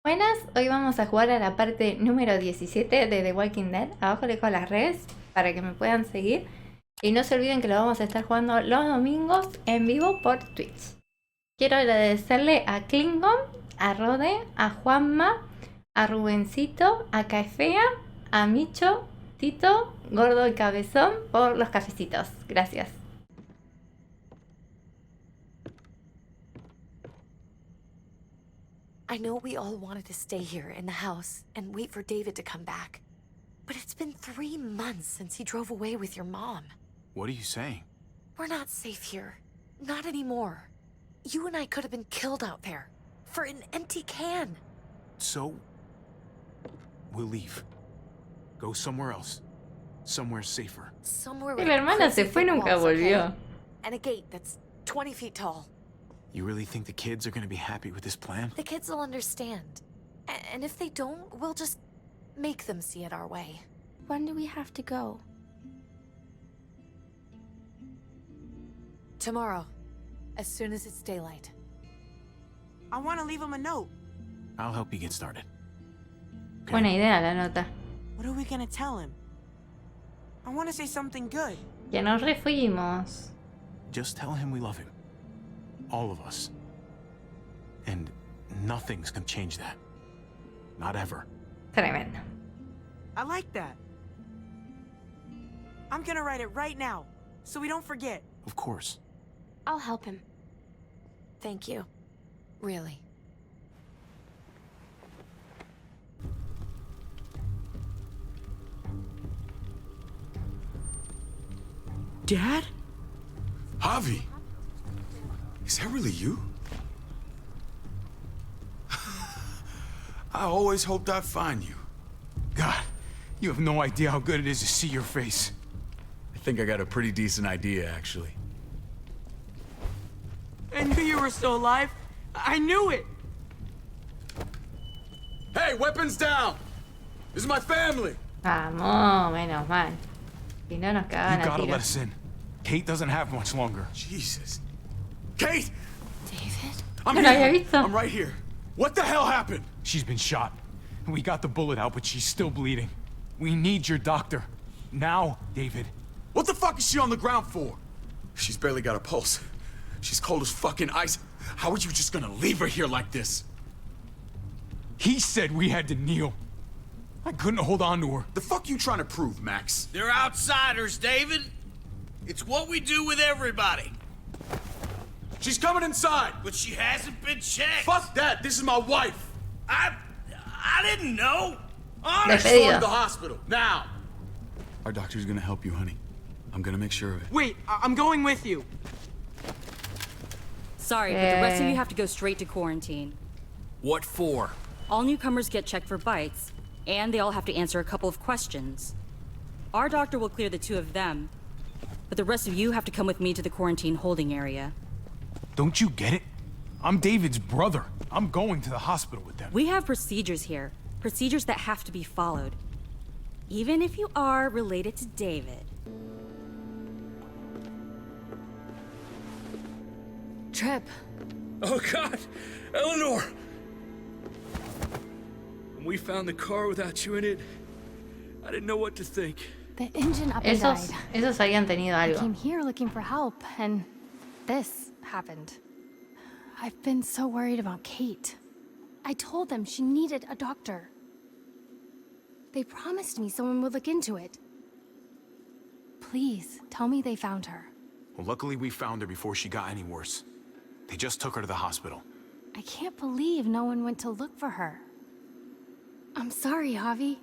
Buenas, hoy vamos a jugar a la parte número 17 de The Walking Dead. Abajo les dejo las redes para que me puedan seguir. Y no se olviden que lo vamos a estar jugando los domingos en vivo por Twitch. Quiero agradecerle a Klingon, a Rode, a Juanma, a Rubencito, a Caefea, a Micho, Tito, Gordo y Cabezón por los cafecitos. Gracias. I know we all wanted to stay here in the house and wait for David to come back. But it's been 3 months since he drove away with your mom. What are you saying? We're not safe here. Not anymore. You and I could have been killed out there. For an empty can. So, we'll leave. Go somewhere else. Somewhere safer. Somewhere La with hermana se crazy fue y thick nunca walls, okay? volvió. And a gate that's 20 feet tall. You really think the kids are gonna be happy with this plan? The kids will understand. And if they don't, we'll just make them see it our way. When do we have to go? Tomorrow. As soon as it's daylight. I want to leave him a note. I'll help you get started. Okay. Buena idea la nota. What are we gonna tell him? I want to say something good. Que nos refuimos. Just tell him we love him. All of us. And nothing's gonna change that. Not ever. Tremendo. I like that. I'm gonna write it right now, so we don't forget. Of course. I'll help him. Thank you. Really. Dad? Javi! Is that really you? I always hoped I'd find you. God, you have no idea how good it is to see your face. I think I got a pretty decent idea, actually. I knew you were still alive. I knew it. Hey, weapons down! This is my family! Vamos, menos mal. Si no nos You cagaban a gotta let tiros. us in. Kate doesn't have much longer. Jesus. Kate! David? I'm No lo había here! visto. I'm right here. What the hell happened? She's been shot. We got the bullet out, but she's still bleeding. We need your doctor. Now, David. What the fuck is she on the ground for? She's barely got a pulse. She's cold as fucking ice. How are you just gonna leave her here like this? He said we had to kneel. I couldn't hold on to her. The fuck you trying to prove, Max? They're outsiders, David. It's what we do with everybody. She's coming inside! But she hasn't been checked. Fuck that! This is my wife! I didn't know. Honest. Despedido. Go to the hospital, now! Our doctor's gonna help you, honey. I'm gonna make sure of it. Wait, I'm going with you. Sorry, but the rest of you have to go straight to quarantine. What for? All newcomers get checked for bites, and they all have to answer a couple of questions. Our doctor will clear the 2 of them, but the rest of you have to come with me to the quarantine holding area. Don't you get it? I'm David's brother. I'm going to the hospital with them. We have procedures here, procedures that have to be followed. Even if you are related to David. Trip. Oh, God. Eleanor. When we found the car without you in it, I didn't know what to think. The engine up and died. Esos habían tenido I algo. came here looking for help, and this happened. I've been so worried about Kate. I told them she needed a doctor. They promised me someone would look into it. Please, tell me they found her. Well, luckily we found her before she got any worse. They just took her to the hospital. I can't believe no one went to look for her. I'm sorry, Javi.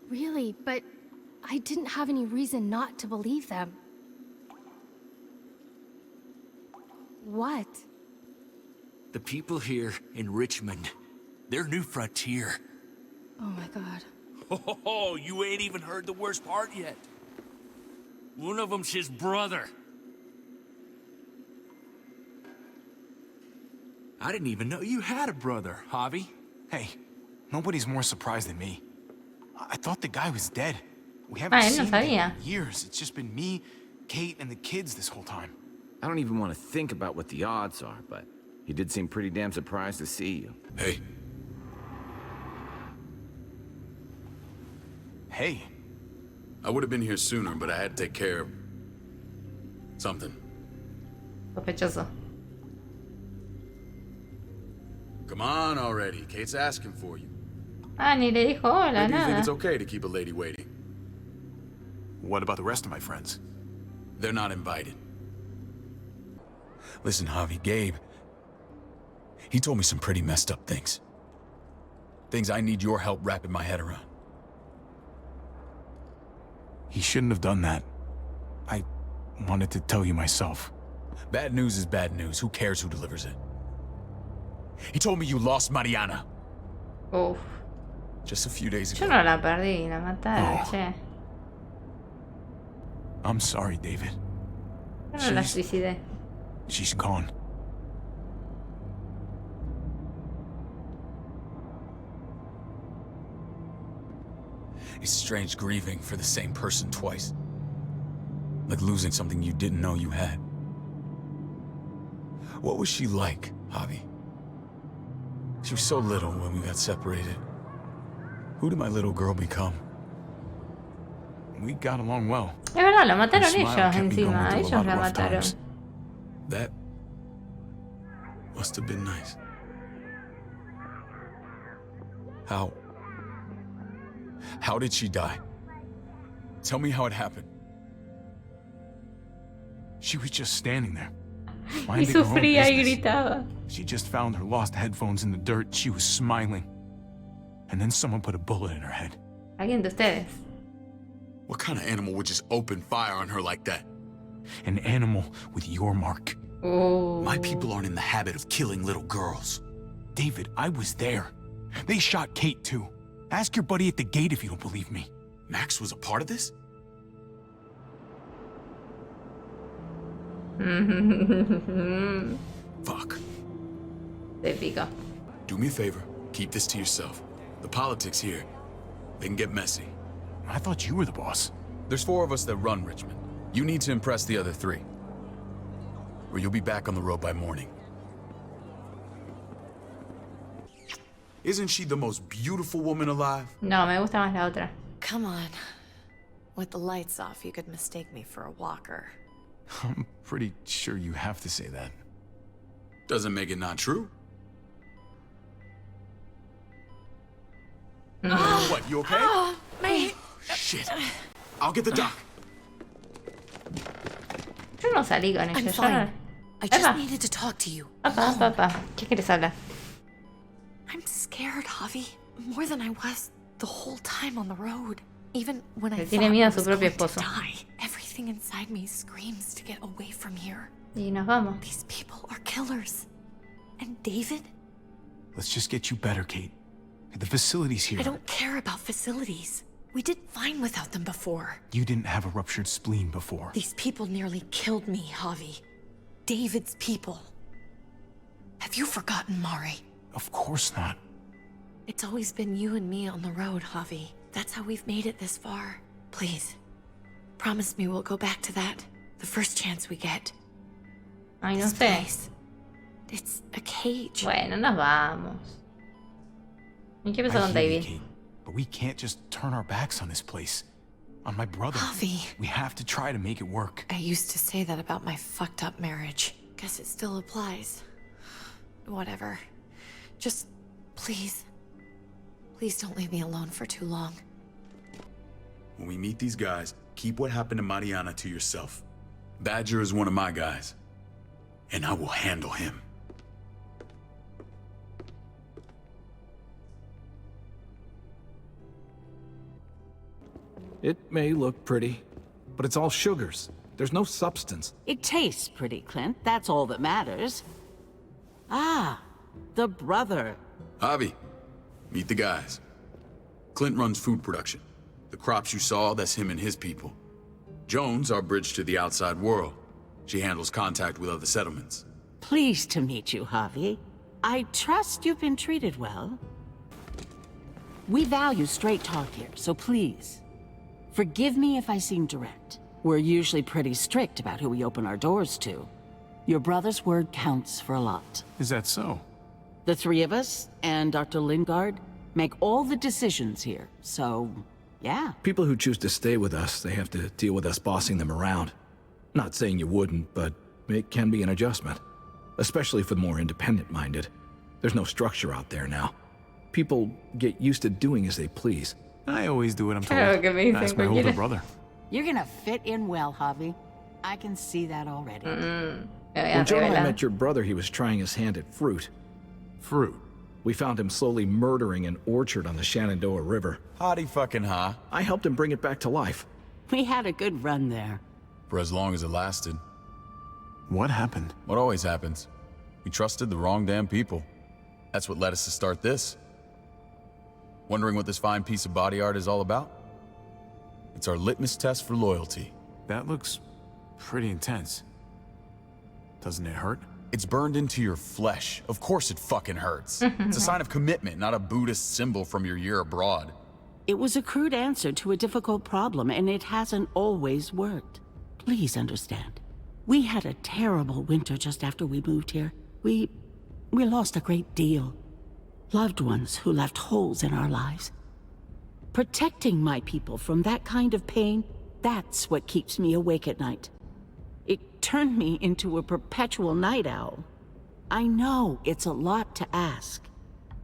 Really, but I didn't have any reason not to believe them. What? The people here in Richmond, their new frontier. Oh my god. Oh, you ain't even heard the worst part yet. One of them's his brother. I didn't even know you had a brother, Javi. Hey, nobody's more surprised than me. I thought the guy was dead. We haven't Él no seen him sabía. in years. It's just been me, Kate, and the kids this whole time. I don't even want to think about what the odds are, but he did seem pretty damn surprised to see you. Hey, Hey. I would have been here sooner, but I had to take care of something. Sospechoso. Come on already. Kate's asking for you. Ah, ni le dijo hola, Maybe you think nada. it's okay to keep a lady waiting. What about the rest of my friends? They're not invited. Listen, Javi, Gabe, he told me some pretty messed up things. Things I need your help wrapping my head around. He shouldn't have done that. I wanted to tell you myself. Bad news is bad news. Who cares who delivers it? He told me you lost Mariana. Uf. Just a few days Yo ago. no la perdí, la mataron, Oh. che. I'm sorry, David. Yo no la She's- suicidé. She's gone. It's strange grieving for the same person twice. Like losing something you didn't know you had. What was she like, Javi? She was so little when we got separated. Who did my little girl become? We got along well. Es verdad, lo Her mataron smile ellos kept me going encima. through a Ellos lot of la rough mataron. times. That must have been nice. How did she die? Tell me how it happened. She was just standing there. Y minding her own sufría y business. gritaba. She just found her lost headphones in the dirt. She was smiling. And then someone put a bullet in her head. Alguien de ustedes. What kind of animal would just open fire on her like that? An animal with your mark. Oh. My people aren't in the habit of killing little girls. David, I was there. They shot Kate too. Ask your buddy at the gate if you don't believe me. Max was a part of this? Fuck. Épico. Do me a favor. Keep this to yourself. The politics here, they can get messy. I thought you were the boss. There's 4 of us that run Richmond. You need to impress the other 3. Or you'll be back on the road by morning. Isn't she the most beautiful woman alive? No, me gusta más la otra. Come on. With the lights off, you could mistake me for a walker. I'm pretty sure you have to say that. Doesn't make it not true. What, you okay? Shit. I'll get the doc. Yo no salí con I'm ella. Yo no... fine. I just Epa. needed to talk to you. Papá. ¿Qué quieres hablar? I'm scared, Javi. More than I was the whole time on the road. Even when I Le thought tiene miedo I a su was propio going to esposo. die, everything inside me screams to get away from here. Y nos vamos. These people are killers. And David? Let's just get you better, Kate. The facility's here. I don't care about facilities. We did fine without them before. You didn't have a ruptured spleen before. These people nearly killed me, Javi. David's people. Have you forgotten, Mari? Of course not. It's always been you and me on the road, Javi. That's how we've made it this far. Please, promise me we'll go back to that the first chance we get. Ay, no This sé. place, it's a cage. Bueno, nos vamos. ¿Y qué pasó I con hear you, David? Kate, but we can't just turn our backs on this place. On my brother. Javi. We have to try to make it work. I used to say that about my fucked up marriage. Guess it still applies. Whatever. Just, please. Please don't leave me alone for too long. When we meet these guys, keep what happened to Mariana to yourself. Badger is one of my guys. And I will handle him. It may look pretty, but it's all sugars. There's no substance. It tastes pretty, Clint. That's all that matters. Ah, the brother. Javi, meet the guys. Clint runs food production. The crops you saw, that's him and his people. Jones, our bridge to the outside world. She handles contact with other settlements. Pleased to meet you, Javi. I trust you've been treated well. We value straight talk here, so please, forgive me if I seem direct. We're usually pretty strict about who we open our doors to. Your brother's word counts for a lot. Is that so? The 3 of us and Dr. Lingard make all the decisions here, so Yeah. People who choose to stay with us, they have to deal with us bossing them around. Not saying you wouldn't, but it can be an adjustment. Especially for the more independent-minded. There's no structure out there now. People get used to doing as they please. I always do what I'm told. Claro que me dicen That's my older cualquiera. brother. You're gonna fit in well, Javi. I can see that already. Me voy a When Joe and I revelar. met your brother, he was trying his hand at fruit. Fruit. We found him slowly murdering an orchard on the Shenandoah River. Hottie fucking ha. I helped him bring it back to life. We had a good run there. For as long as it lasted. What happened? What always happens. We trusted the wrong damn people. That's what led us to start this. Wondering what this fine piece of body art is all about? It's our litmus test for loyalty. That looks pretty intense. Doesn't it hurt? It's burned into your flesh. Of course it fucking hurts. It's a sign of commitment, not a Buddhist symbol from your year abroad. It was a crude answer to a difficult problem, and it hasn't always worked. Please understand. We had a terrible winter just after we moved here. We lost a great deal. Loved ones who left holes in our lives. Protecting my people from that kind of pain, that's what keeps me awake at night. It turned me into a perpetual night owl. I know it's a lot to ask,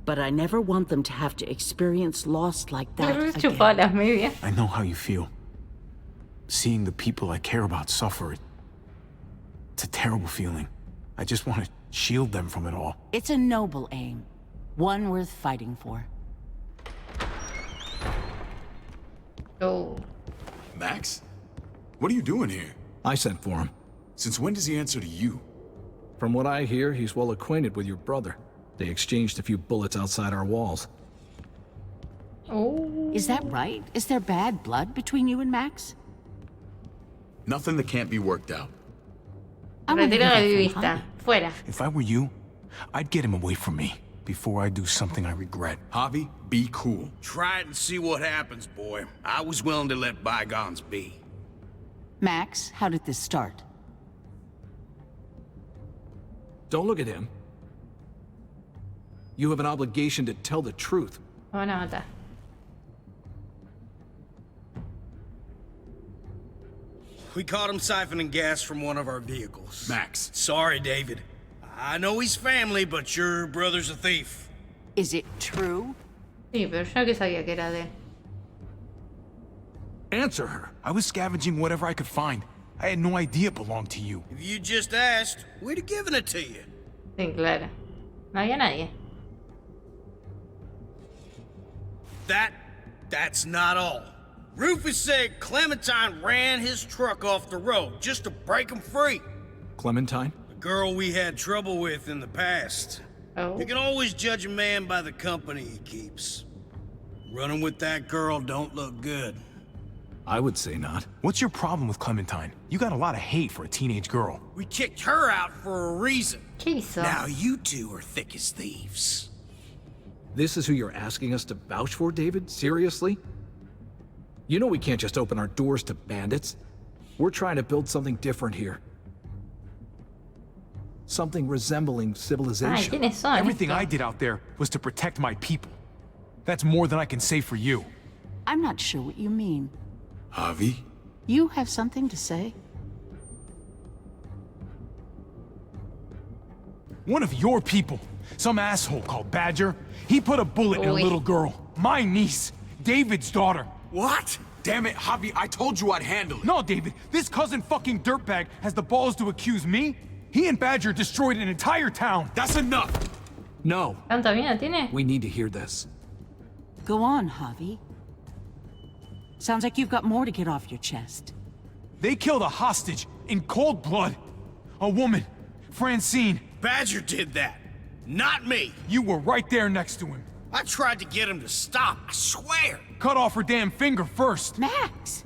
but I never want them to have to experience loss like that Chupó again. las medias. I know how you feel. Seeing the people I care about suffer, it's a terrible feeling. I just want to shield them from it all. It's a noble aim, one worth fighting for. Oh. Max? What are you doing here? I sent for him. Since when does he answer to you? From what I hear, he's well acquainted with your brother. They exchanged a few bullets outside our walls. Oh. Is that right? Is there bad blood between you and Max? Nothing that can't be worked out. I wanna Retiro hear de that from vista. Javi. Fuera. If I were you, I'd get him away from me before I do something I regret. Javi, be cool. Try it and see what happens, boy. I was willing to let bygones be. Max, how did this start? Don't look at him. You have an obligation to tell the truth. Me van a matar. We caught him siphoning gas from one of our vehicles. Max. Sorry, David. I know he's family, but your brother's a thief. Is it true? Sí, pero yo que sabía que era de él. Answer her. I was scavenging whatever I could find. I had no idea it belonged to you. If you just asked, we'd have given it to you. Sí, claro. No había nadie. That's not all. Rufus said Clementine ran his truck off the road just to break him free. Clementine? The girl we had trouble with in the past. Oh. You can always judge a man by the company he keeps. Running with that girl don't look good. I would say not. What's your problem with Clementine? You got a lot of hate for a teenage girl. We kicked her out for a reason. ¿Qué hizo? Now you two are thick as thieves. This is who you're asking us to vouch for, David? Seriously? You know we can't just open our doors to bandits. We're trying to build something different here. Something resembling Ay, civilization. ¿quiénes son? Everything I estos? did out there was to protect my people. That's more than I can say for you. I'm not sure what you mean. Javi? You have something to say? One of your people, some asshole called Badger, he put a bullet in a Uy. little girl. My niece, David's daughter. What? Damn it, Javi, I told you I'd handle it. No, David, this cousin fucking dirtbag has the balls to accuse me? He and Badger destroyed an entire town. That's enough. No, ¿Tanto miedo tiene? we need to hear this. Go on, Javi. Sounds like you've got more to get off your chest. They killed a hostage in cold blood. A woman, Francine. Badger did that. Not me. You were right there next to him. I tried to get him to stop, I swear. Cut off her damn finger first. Max!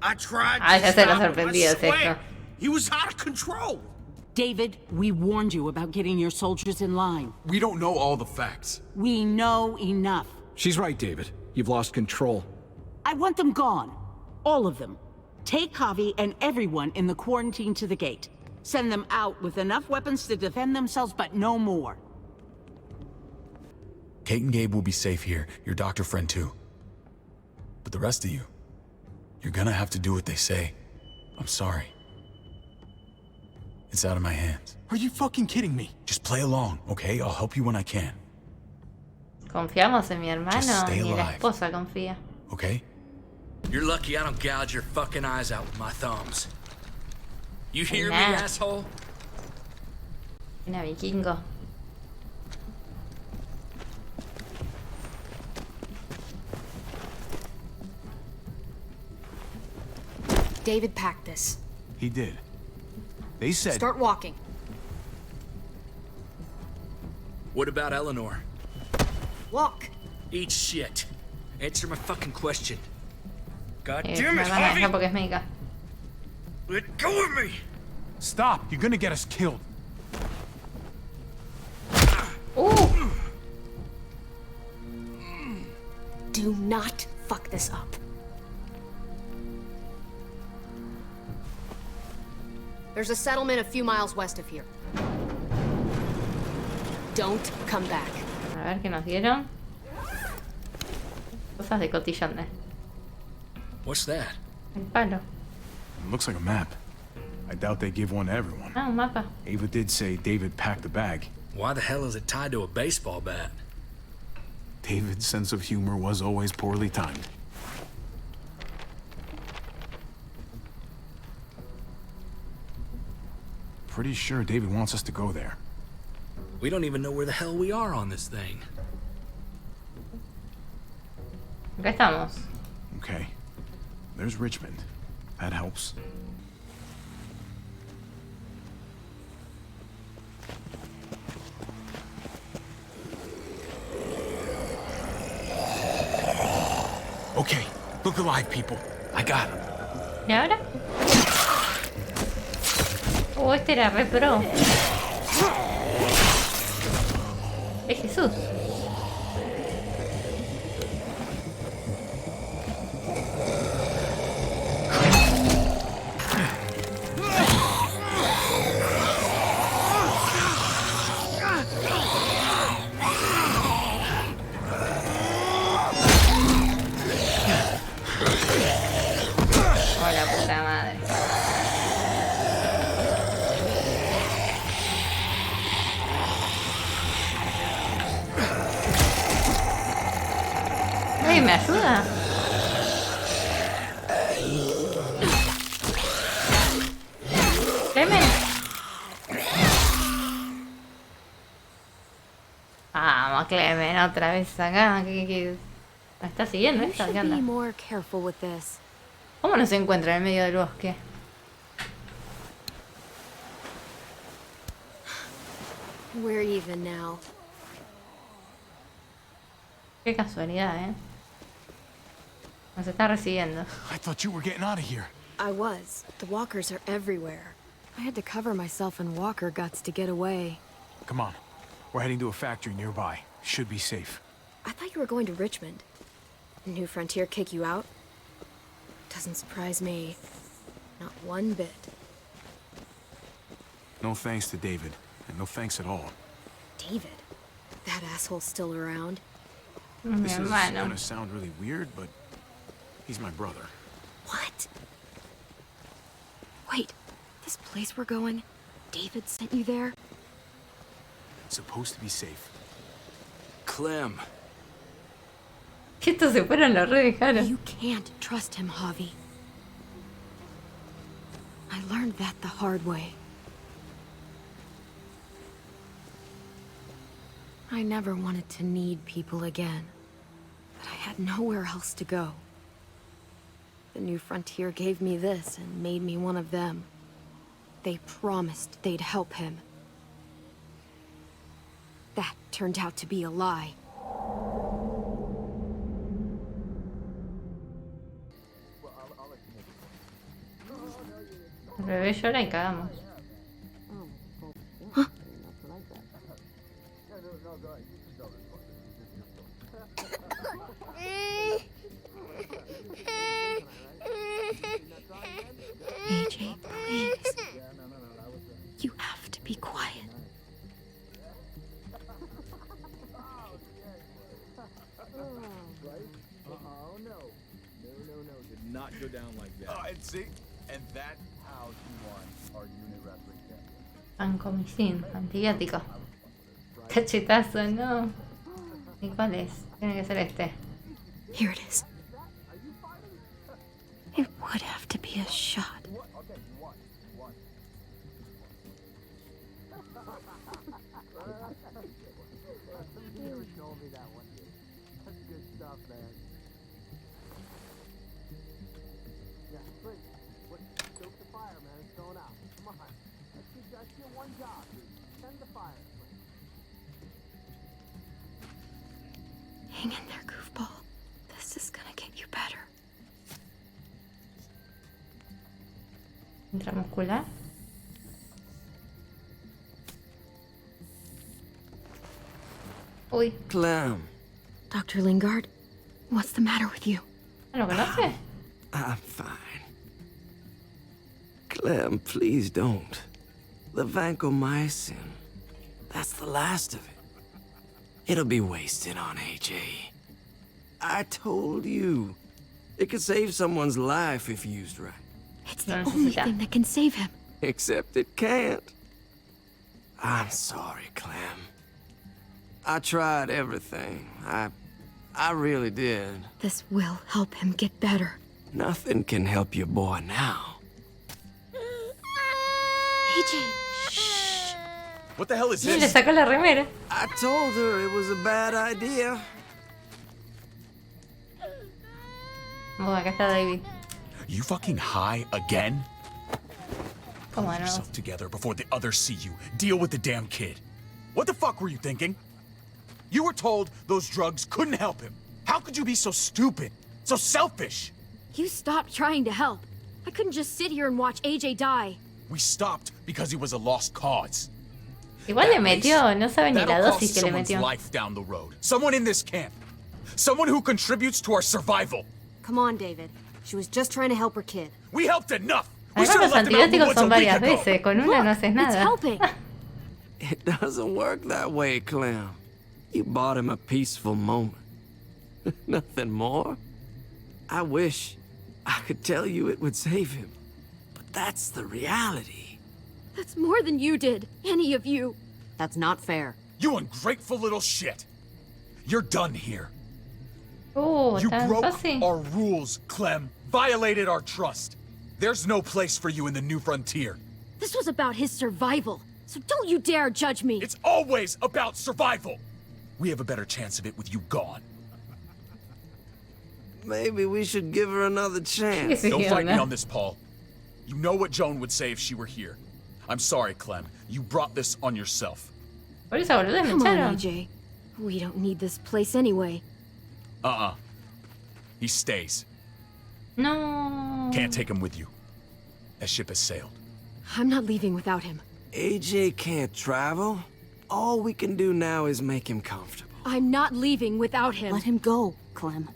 I tried Ah, to ya se lo stop him, sorprendido I es swear. esto. He was out of control. David, we warned you about getting your soldiers in line. We don't know all the facts. We know enough. She's right, David. You've lost control. I want them gone. All of them. Take Javi and everyone in the quarantine to the gate. Send them out with enough weapons to defend themselves, but no more. Kate and Gabe will be safe here. Your doctor friend too. But the rest of you, you're gonna have to do what they say. I'm sorry. It's out of my hands. Are you fucking kidding me? Just play along, okay? I'll help you when I can. Confiamos en mi Just hermano, stay ni la alive. esposa confía. Okay? You're lucky I don't gouge your fucking eyes out with my thumbs. You hear me, Nah. asshole? Una vikingo. David packed this. He did. They said... Start walking. What about Eleanor? Walk. Eat shit. Answer my fucking question. God Me damn it, van a dejar Javi! porque es médica. Let go of me! Stop! You're gonna get us killed. Do not fuck this up. There's a settlement a few miles west of here. Don't come back. A ver qué nos dieron. Cosas de cotillones. What's that? El palo. It looks like a map. I doubt they give one to everyone. Ah, un mapa. Ava did say David packed the bag. Why the hell is it tied to a baseball bat? David's sense of humor was always poorly timed. Pretty sure David wants us to go there. We don't even know where the hell we are on this thing. Acá estamos. Okay. There's Richmond. That helps. Okay, look alive, people. I got him. ¿Y ahora? Este era re pro. Es Jesús. Oh, la puta madre. ¡Ey, me ayuda! ¡Clemen! Vamos, Clemen, otra vez acá. ¿Qué? ¿Me está siguiendo You esta? should ¿Qué be onda? more careful with this. ¿Cómo nos encuentra en medio del bosque? We're even now. Qué casualidad, ¿eh? Nos está recibiendo. I thought you were getting out of here. I was. The walkers are everywhere. I had to cover myself in walker guts to get away. Come on. We're heading to a factory nearby. Should be safe. I thought you were going to Richmond. New Frontier kick you out? Doesn't surprise me. Not one bit. No thanks to David, and no thanks at all. David? That asshole's still around? Mi This is hermano. gonna sound really weird, but he's my brother. What? Wait, this place we're going? David sent you there? It's supposed to be safe. Clem. Que estos se fueron, los re dejaron. You can't trust him, Javi. I learned that the hard way. I never wanted to need people again, but I had nowhere else to go. The New Frontier gave me this and made me one of them. They promised they'd help him. That turned out to be a lie. El bebé llora y cagamos. AJ, please. You have to be quiet. not go down like that. Oh, and see, and that's how he won our unit replica. Vancomycin, antibiótico. Cachetazo, no. ¿Y cuál es? Tiene que ser este. Here it is. It would have to be a shot. Hang in there, goofball. This is gonna get you better. Intramuscular. Uy, Clem, Dr. Lingard, what's the matter with you? ¿no lo conoce? I'm fine. Clem, please don't. The vancomycin, that's the last of it. It'll be wasted on AJ. I told you. It could save someone's life if used right. It's the only thing that can save him. Except it can't. I'm sorry, Clem. I tried everything. I really did. This will help him get better. Nothing can help your boy now. AJ, What the hell is Y le this? sacó la remera. I told her it was a bad idea. Oh, acá está David. You fucking high again? ¿Cómo Pull no? yourself together before the others see you. Deal with the damn kid. What the fuck were you thinking? You were told those drugs couldn't help him. How could you be so stupid? So selfish? You stopped trying to help. I couldn't just sit here and watch AJ die. We stopped because he was a lost cause. Igual le metió, no sabe ni la That'll dosis cost que le someone's metió. life down the road. Someone in this camp. Someone who contributes to our survival. Come on, David. She was just trying to help her kid. We helped enough. We Además should los have left him out in the antibióticos woods a son week varias ago. veces, con una no haces nada. helping. It doesn't work that way, Clem. You bought him a peaceful moment. Nothing more. I wish I could tell you it would save him. But that's the reality. That's more than you did, any of you. That's not fair. You ungrateful little shit. You're done here. You tan broke fácil. our rules, Clem. Violated our trust. There's no place for you in the new frontier. This was about his survival, so don't you dare judge me. It's always about survival. We have a better chance of it with you gone. Maybe we should give her another chance. Don't fight me on this, Paul. You know what Joan would say if she were here. I'm sorry, Clem. You brought this on yourself. Por esa boluda me Come on, echaron. AJ. We don't need this place anyway. He stays. No. Can't take him with you. That ship has sailed. I'm not leaving without him. AJ can't travel. All we can do now is make him comfortable. I'm not leaving without him. Let him go, Clem.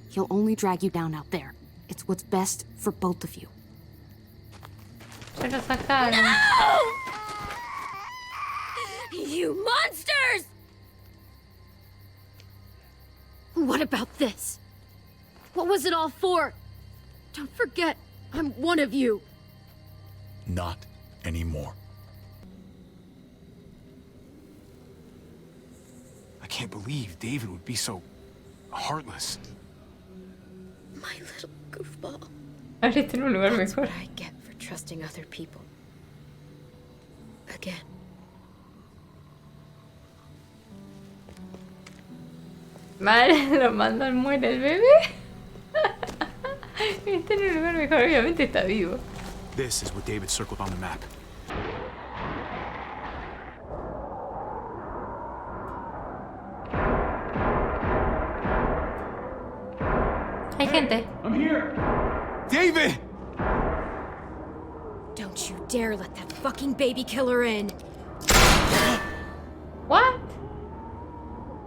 He'll only drag you down out there. It's what's best for both of you. Ya lo sacaron. You monsters! What about this? What was it all for? Don't forget, I'm one of you. Not anymore. I can't believe David would be so heartless. My little goofball. Ahorita en un lugar That's mejor. what I get for trusting other people. Again. Mal, lo mandan muere el bebé. Está en un lugar mejor, obviamente está vivo. This is what David circled on the map. Hay gente. I'm here! David! Don't you dare let that fucking baby killer in. What?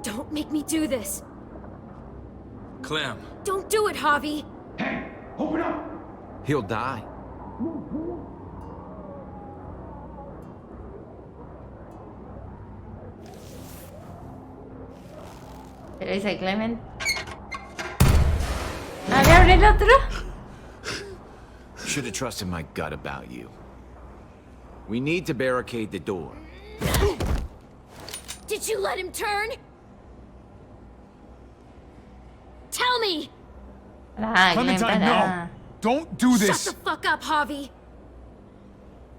Don't make me do this. Clem, Don't do it, Javi. Open up! He'll die. ¿Se lo dice Clement? ¡Ah, le abre el otro! Should have trusted my gut about you. We need to barricade the door. Did you let him turn? Tell me! Clementine, no! Don't do this! Shut the fuck up, Javi!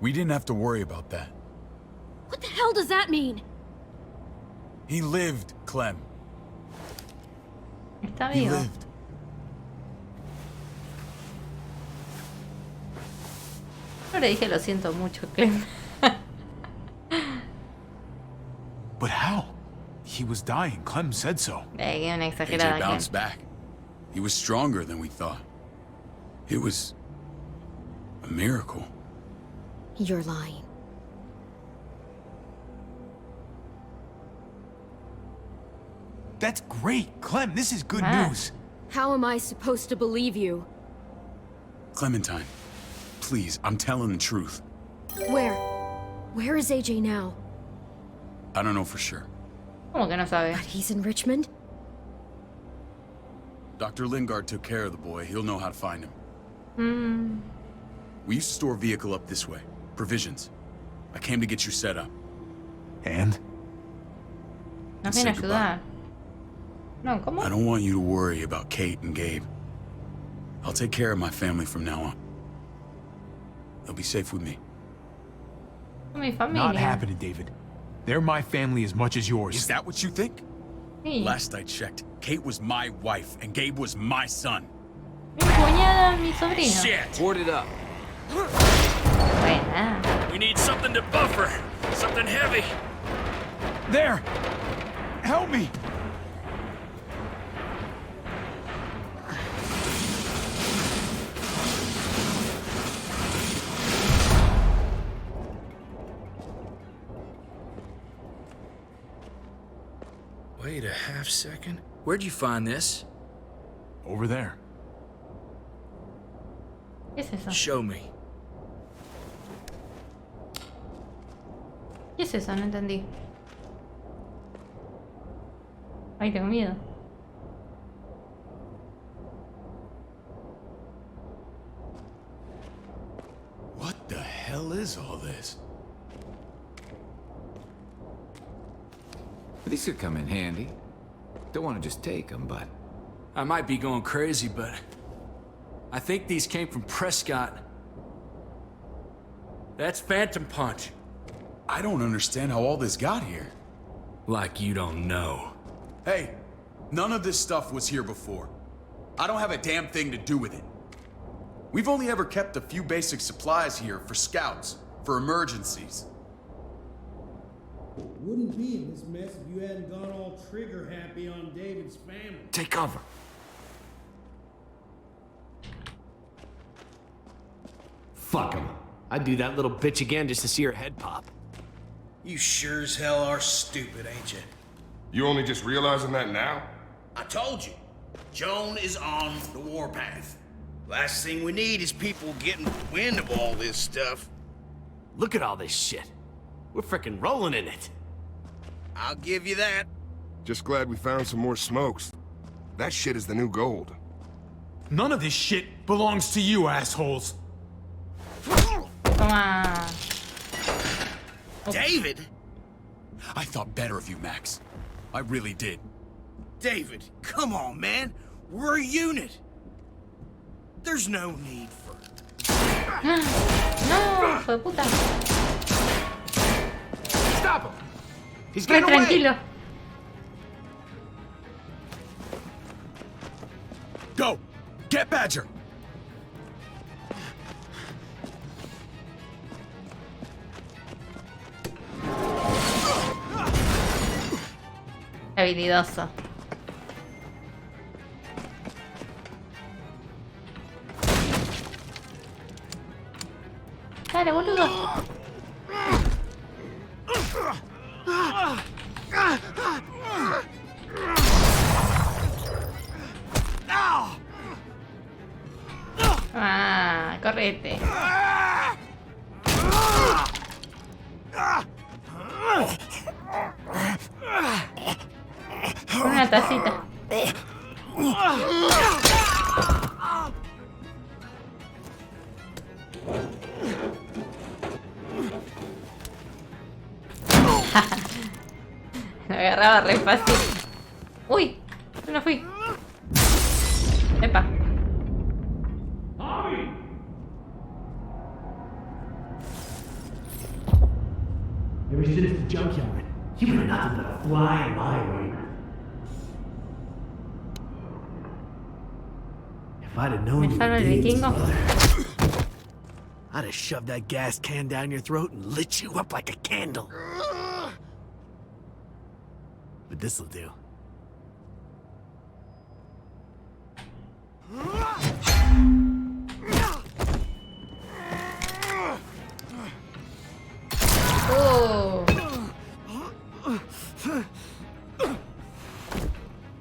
We didn't have to worry about that. What the hell does that mean? He lived, Clem. Está He vivo. lived. Yo le dije lo siento mucho, Clem. But how? He was dying. Clem said so. Que una AJ exagerada, bounced Clem. back. He was stronger than we thought. It was a miracle. You're lying. That's great, Clem. This is good Ah. news. How am I supposed to believe you? Clementine, please, I'm telling the truth. Where? Where is AJ now? I don't know for sure. ¿Cómo que no sabe? But he's in Richmond? Dr. Lingard took care of the boy. He'll know how to find him. Mm, We used to store a vehicle up this way. Provisions. I came to get you set up. And? nos Say viene a goodbye. ayudar. No, ¿cómo? I don't want you to worry about Kate and Gabe. I'll take care of my family from now on. They'll be safe with me. Mi familia. Not happening, David. They're my family as much as yours. Is that what you think? Sí. Last I checked, Kate was my wife and Gabe was my son. Mi cuñada, mi sobrino. Shit! Board it up. Buena. We need something to buffer. Something heavy. There! Help me! Wait a half second. Where'd you find this? Over there. ¿Qué es eso? Show me. ¿Qué es eso? No entendí. Ay, tengo miedo. What the hell is all this? These could come in handy. Don't want to just take them, but... I might be going crazy, but I think these came from Prescott. That's Phantom Punch. I don't understand how all this got here. Like you don't know. Hey, none of this stuff was here before. I don't have a damn thing to do with it. We've only ever kept a few basic supplies here for scouts, for emergencies. Wouldn't be in this mess if you hadn't gone all trigger happy on David's family. Take cover. Fuck him. I'd do that little bitch again just to see her head pop. You sure as hell are stupid, ain't you? You only just realizing that now? I told you. Joan is on the warpath. Last thing we need is people getting wind of all this stuff. Look at all this shit. We're frickin' rolling in it. I'll give you that. Just glad we found some more smokes. That shit is the new gold. None of this shit belongs to you, assholes. Toma. David? I thought better of you, Max. I really did. David, come on, man. We're a unit. There's no need for... No, hijo de puta. Stop him! He's Ay, getting away! tranquilo. Go! Get Badger! Habilidoso. Dale, boludo. Ah, correte. Una tacita. Me agarraba re fácil. ¡Uy! Yo no fui. Epa. Ever since the junkyard, you were nothing but a fly in my way. If I'd have known Me you salva were el David's vikingo. brother, I'd have shoved that gas can down your throat and lit you up like a candle. But this'll do.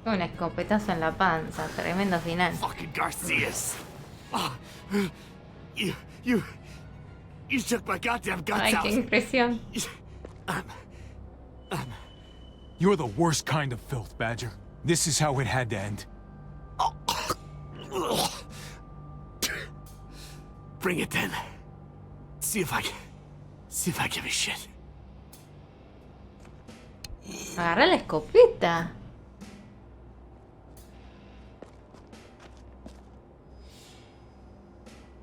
Un escopetazo en la panza, tremendo final. Fucking Garcias. You took my goddamn guts Ay, out. qué impresión. You're the worst kind of filth, Badger. This is how it had to end. Bring it then. See if I give a shit. Agarra la escopeta.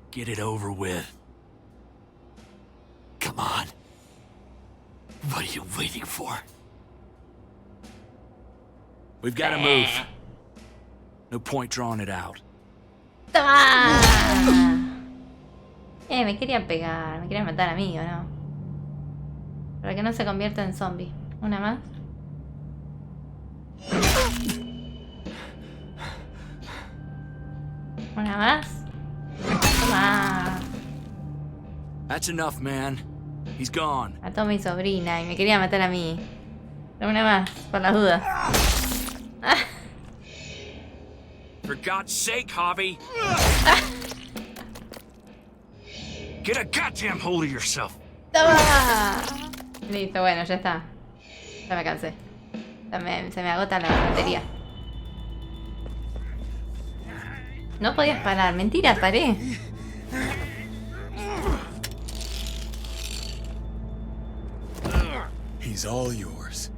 Get it over with. Come on. What are you waiting for? We've got to move. No point drawing it out. ¡Toma! Me quería pegar, me quería matar a mí, ¿o no? Para que no se convierta en zombie. Una más. Una más. Toma. That's enough, man. He's gone. Mató a mi sobrina y me quería matar a mí. Una más, por las dudas. For God's sake, Javi. Get a goddamn hold of yourself. ¡Toma! Listo, bueno, ya está. Ya me cansé. Se me agota la batería. No podías parar. Mentira, paré. He's all yours.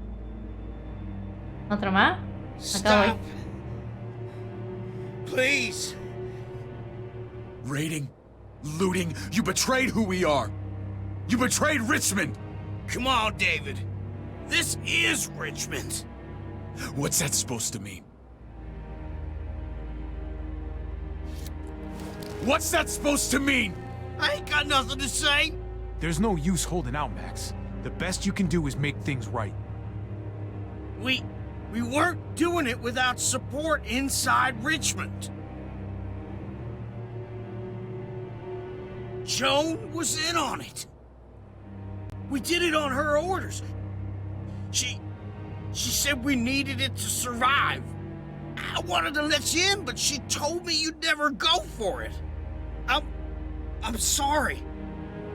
¿Otro más? Acá voy. Please. Raiding, looting, you betrayed who we are. You betrayed Richmond. Come on, David. This is Richmond. What's that supposed to mean? What's that supposed to mean? I ain't got nothing to say. There's no use holding out, Max. The best you can do is make things right. We weren't doing it without support inside Richmond. Joan was in on it. We did it on her orders. She said we needed it to survive. I wanted to let you in, but she told me you'd never go for it. I'm sorry.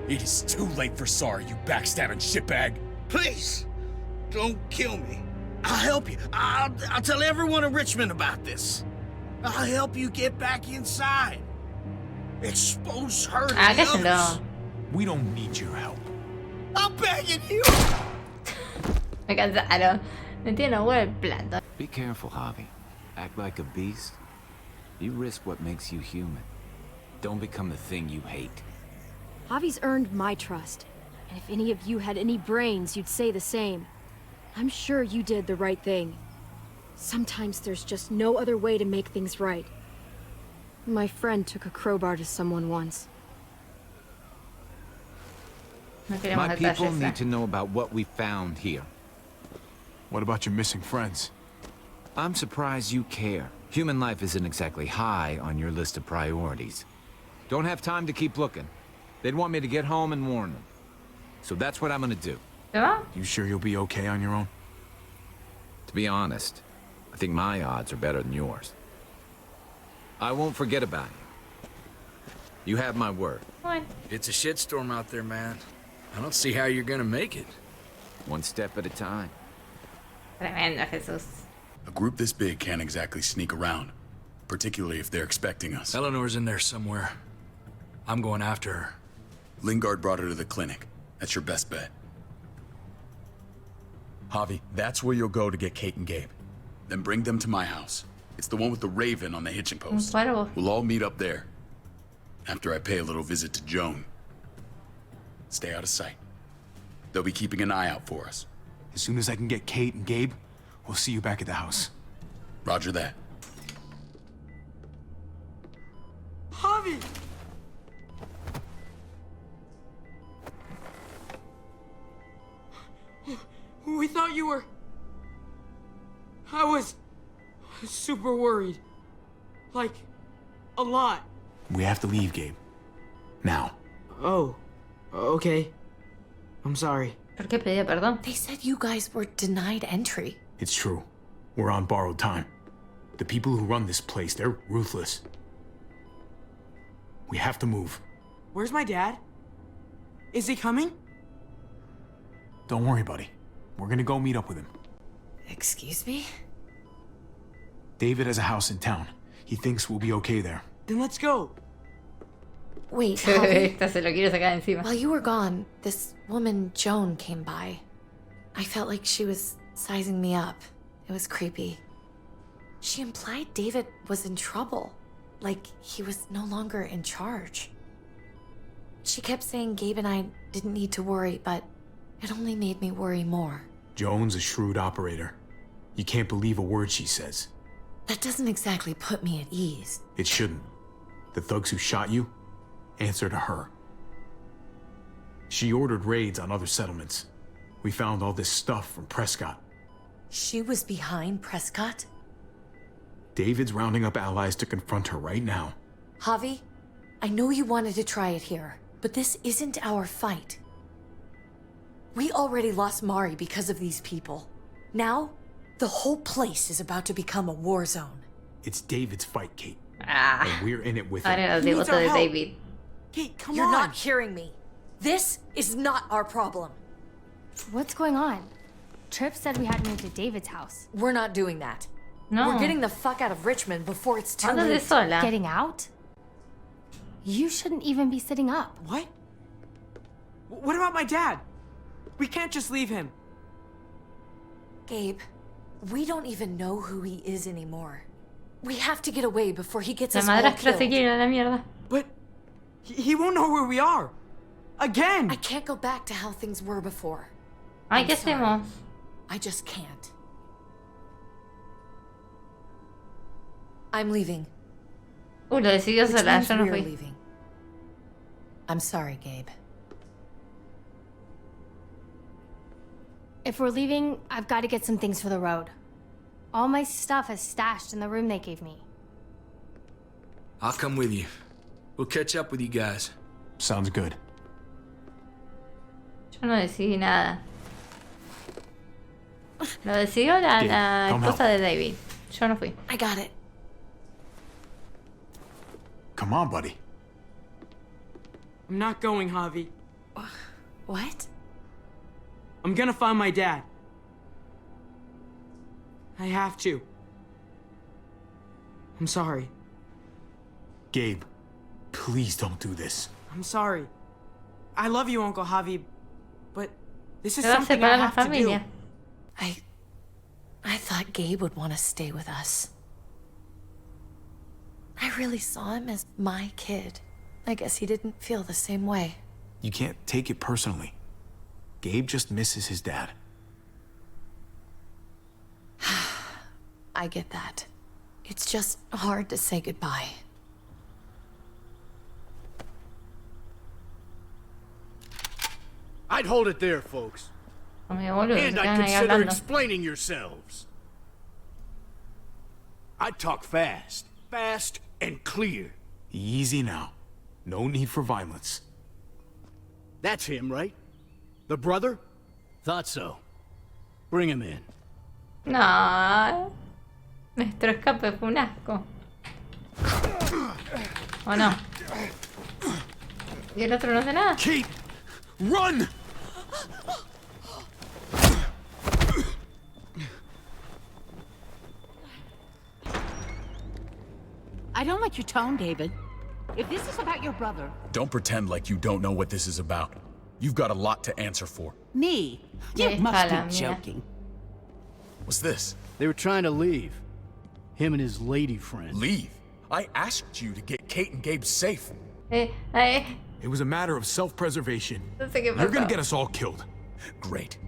It is too late for sorry, you backstabbing shitbag. Please, don't kill me. I'll help you. I'll tell everyone in Richmond about this. I'll help you get back inside. Expose her to the others. We don't need your help. I'm begging you. Me cansaron. Me tiene huevo el plato. Be careful, Javi. Act like a beast. You risk what makes you human. Don't become the thing you hate. Javi's earned my trust. And if any of you had any brains, you'd say the same. I'm sure you did the right thing. Sometimes there's just no other way to make things right. My friend took a crowbar to someone once. My people need to know about what we found here. What about your missing friends? I'm surprised you care. Human life isn't exactly high on your list of priorities. Don't have time to keep looking. They'd want me to get home and warn them. So that's what I'm gonna do. You sure you'll be okay on your own? To be honest, I think my odds are better than yours. I won't forget about you. You have my word. What? It's a shitstorm out there, man. I don't see how you're gonna make it. One step at a time. Tremendo, Jesús. A group this big can't exactly sneak around, particularly if they're expecting us. Eleanor's in there somewhere. I'm going after her. Lingard brought her to the clinic. That's your best bet. Javi, that's where you'll go to get Kate and Gabe. Then bring them to my house. It's the one with the raven on the hitching post. Claro. We'll all meet up there. After I pay a little visit to Joan. Stay out of sight. They'll be keeping an eye out for us. As soon as I can get Kate and Gabe, we'll see you back at the house. Roger that. Javi! We thought you were... I was super worried. Like, a lot. We have to leave, Gabe. Now. Oh, okay. I'm sorry. ¿Por qué pedía perdón? They said you guys were denied entry. It's true. We're on borrowed time. The people who run this place, they're ruthless. We have to move. Where's my dad? Is he coming? Don't worry, buddy. We're gonna go meet up with him. Excuse me? David has a house in town. He thinks we'll be okay there. Then let's go. Wait, Javi, Esta se lo quiero sacar encima. while you were gone, this woman, Joan, came by. I felt like she was sizing me up. It was creepy. She implied David was in trouble. Like he was no longer in charge. She kept saying Gabe and I didn't need to worry, but it only made me worry more. Joan's a shrewd operator. You can't believe a word she says. That doesn't exactly put me at ease. It shouldn't. The thugs who shot you answer to her. She ordered raids on other settlements. We found all this stuff from Prescott. She was behind Prescott? David's rounding up allies to confront her right now. Javi, I know you wanted to try it here, but this isn't our fight. We already lost Mari because of these people. Now, the whole place is about to become a war zone. It's David's fight, Kate. Ah. And we're in it with Ahora him. el devoto de David. Kate, come You're on. not hearing me. This is not our problem. What's going on? Tripp said we had to move to David's house. We're not doing that. No. We're getting the fuck out of Richmond before it's too Ándate late. sola. Getting out? You shouldn't even be sitting up. What? What about my dad? We can't just leave him. Gabe, we don't even know who he is anymore. We have to get away before he gets La us all madrastra se killed. quiere ir a la mierda. But he won't know where we are. Again! I can't go back to how things were before. Ay, I'm ¿qué sorry. hacemos? I just can't. I'm leaving. Lo decidió Which sola, means yo no we're fui. leaving. I'm sorry, Gabe. If we're leaving, I've got to get some things for the road. All my stuff is stashed in the room they gave me. I'll come with you. We'll catch up with you guys. Sounds good. Yo no decidí nada. Lo decidió la come esposa help. de David. Yo no fui. I got it. Come on, buddy. I'm not going, Javi. What? I'm gonna find my dad. I have to. I'm sorry. Gabe, please don't do this. I'm sorry. I love you, Uncle Javi, but this is Se va a something I separar la have to do. familia. I thought Gabe would want to stay with us. I really saw him as my kid. I guess he didn't feel the same way. You can't take it personally. Gabe just misses his dad. I get that. It's just hard to say goodbye. I'd hold it there, folks. Amigo, boludo, se And I'd quedan ahí consider hablando. explaining yourselves. I'd talk fast. Fast and clear. Easy now. No need for violence. That's him, right? The brother? Thought so. Bring him in. No. Nuestro escape fue un asco. ¿O no? ¿Y el otro no hace nada? Kate! Run! I don't like your tone, David. If this is about your brother... Don't pretend like you don't know what this is about. You've got a lot to answer for. Me? You must be joking. What's this? They were trying to leave. Him and his lady friend. Leave? I asked you to get Kate and Gabe safe. It was a matter of self-preservation. They're gonna get us all killed. Great.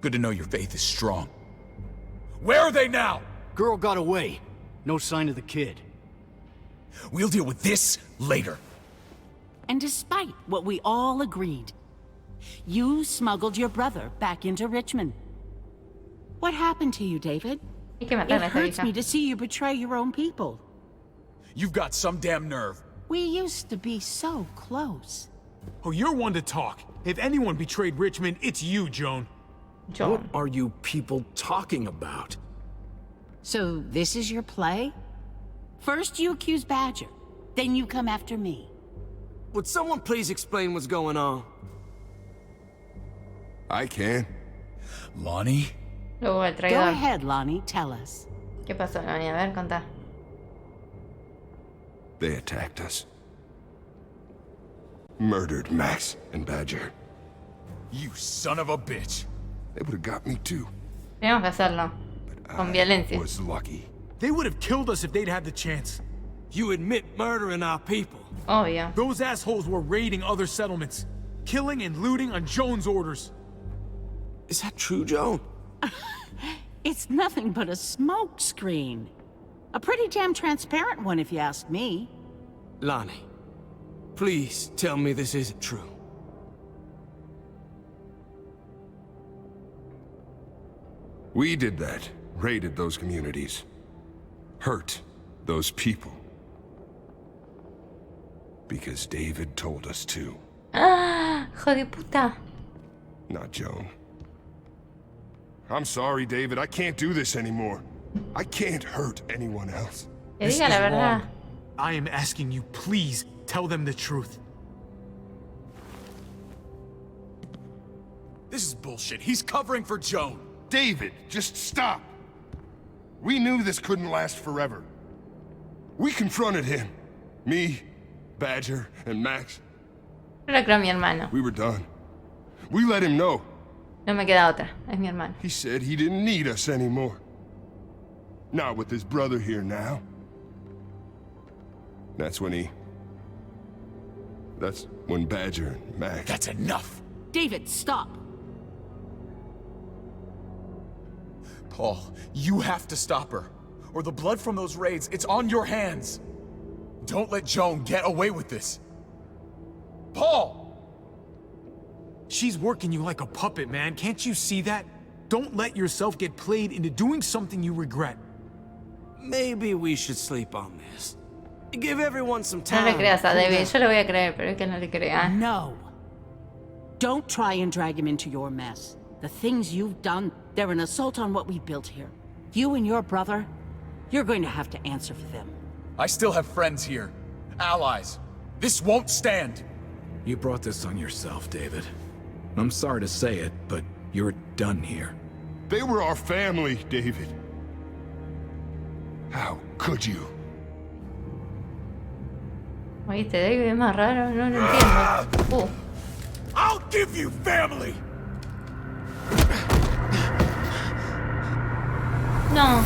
Good to know your faith is strong. Where are they now? Girl got away. No sign of the kid. We'll deal with this later. And despite what we all agreed, you smuggled your brother back into Richmond. What happened to you, David? It hurts me to see you betray your own people. You've got some damn nerve. We used to be so close. Oh, you're one to talk. If anyone betrayed Richmond, it's you, Joan. What are you people talking about? So this is your play? First you accuse Badger, then you come after me. Would someone please explain what's going on? I can. Lonnie? Luego el Go traidor. ahead, Lonnie, tell us. ¿Qué pasó, Lonnie? A ver, contá. They attacked us. Murdered Max and Badger. You son of a bitch. They would have got me too. Tenemos que hacerlo. Con violencia. Was lucky. They would have killed us if they'd had the chance. You admit murdering our people. Oh, yeah. Those assholes were raiding other settlements, killing and looting on Joan's orders. Is that true, Joan? It's nothing but a smoke screen. A pretty damn transparent one, if you ask me. Lonnie, please tell me this isn't true. We did that. Raided those communities. Hurt those people. Because David told us to. Ah, hijo de puta. Not Joan. I'm sorry, David. I can't do this anymore. I can't hurt anyone else. Que diga la verdad. I am asking you, please tell them the truth. This is bullshit. He's covering for Joan. David, just stop. We knew this couldn't last forever. We confronted him. Me, Badger, and Max. Yo lo creo a mi hermano. We were done. We let him know. No me queda otra. Es mi hermano. He said he didn't need us anymore. Not with his brother here now. That's when Badger and Max... That's enough! David, stop! Paul, you have to stop her. Or the blood from those raids, it's on your hands. Don't let Joan get away with this. Paul! She's working you like a puppet, man. Can't you see that? Don't let yourself get played into doing something you regret. Maybe we should sleep on this. Give everyone some No time. le creas a David. Yo le voy a creer, pero es que no le crea. No. Don't try and drag him into your mess. The things you've done, they're an assault on what we built here. You and your brother, you're going to have to answer for them. I still have friends here. Allies. This won't stand. You brought this on yourself, David. I'm sorry to say it, but you're done here. They were our family, David. How could you? Oíste, David es más raro, no lo entiendo. I'll give you family! No.